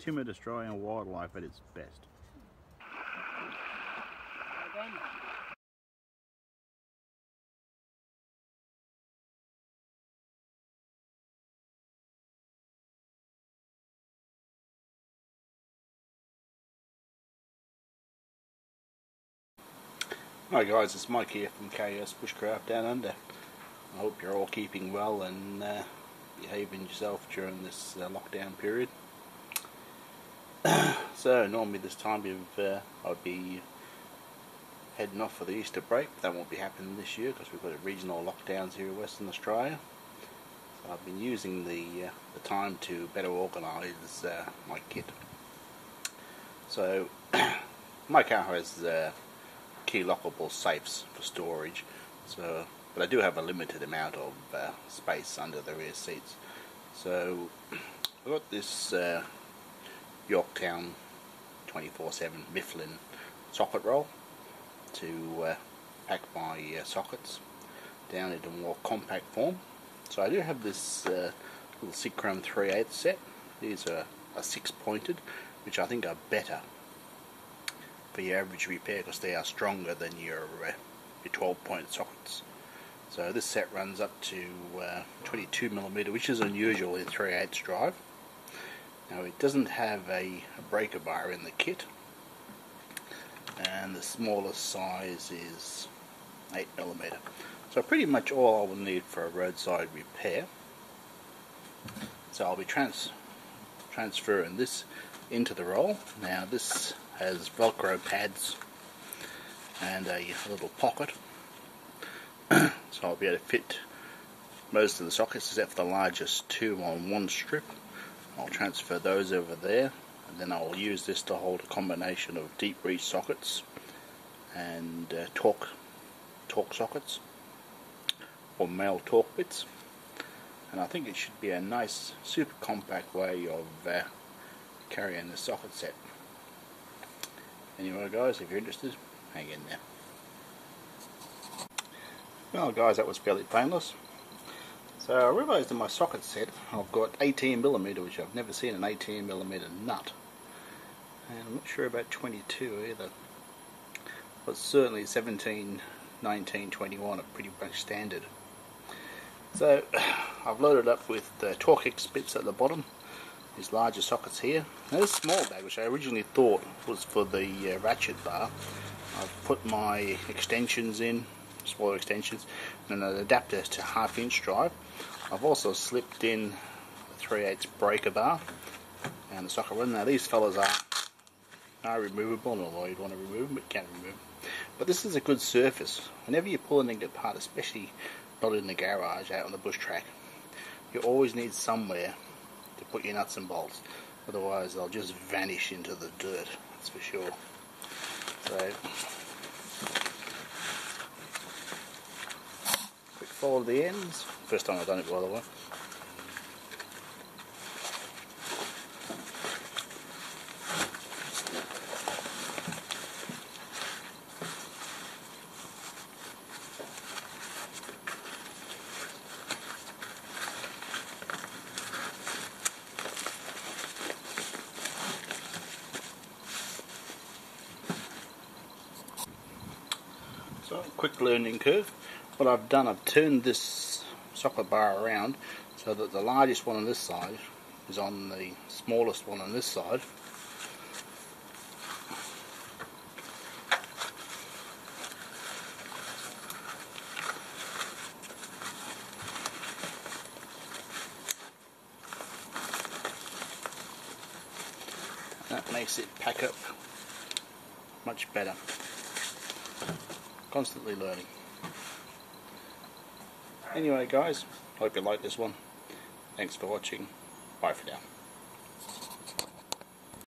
timber destroying wildlife at its best. Hi guys, it's Mike here from KS Bushcraft Down Under. I hope you're all keeping well and behaving yourself during this lockdown period. So normally this time I'd be heading off for the Easter break. That won't be happening this year because we've got regional lockdowns here in Western Australia. So I've been using the time to better organise my kit. So my car has key lockable safes for storage, but I do have a limited amount of space under the rear seats. So I've got this Yorktown 24/7 Mifflin socket roll to pack my sockets down into more compact form. So I do have this little Sikram 3/8 set. These are 6-pointed, which I think are better for your average repair because they are stronger than your 12-point sockets. So this set runs up to 22mm, which is unusual in 3/8 drive. Now it doesn't have a breaker bar in the kit, and the smallest size is 8mm. So pretty much all I will need for a roadside repair. So I'll be transferring this into the roll. Now this has Velcro pads and a little pocket, so I'll be able to fit most of the sockets except for the largest two on one strip. I'll transfer those over there, and then I'll use this to hold a combination of deep reach sockets and torque sockets or male torque bits, and I think it should be a nice super compact way of carrying the socket set. Anyway guys, if you're interested, hang in there. Well guys, that was fairly painless. So I realised in my socket set I've got 18mm, which I've never seen an 18mm nut. And I'm not sure about 22 either. But certainly 17, 19, 21 are pretty much standard. So I've loaded up with Torque-X bits at the bottom. These larger sockets here. Now this small bag, which I originally thought was for the ratchet bar, I've put my extensions in, smaller extensions, and an adapter to 1/2-inch drive. I've also slipped in a 3/8 breaker bar and the socket run. Now these fellas are removable, although you'd want to remove them, but you can't remove them. But this is a good surface. Whenever you pull anything apart, especially not in the garage, out on the bush track, you always need somewhere to put your nuts and bolts, otherwise they'll just vanish into the dirt, that's for sure. So quick fold of the ends, first time I've done it by the way. So, quick learning curve. What I've done, I've turned this socket bar around so that the largest one on this side is on the smallest one on this side. That makes it pack up much better. Constantly learning. Anyway guys, hope you like this one. Thanks for watching. Bye for now.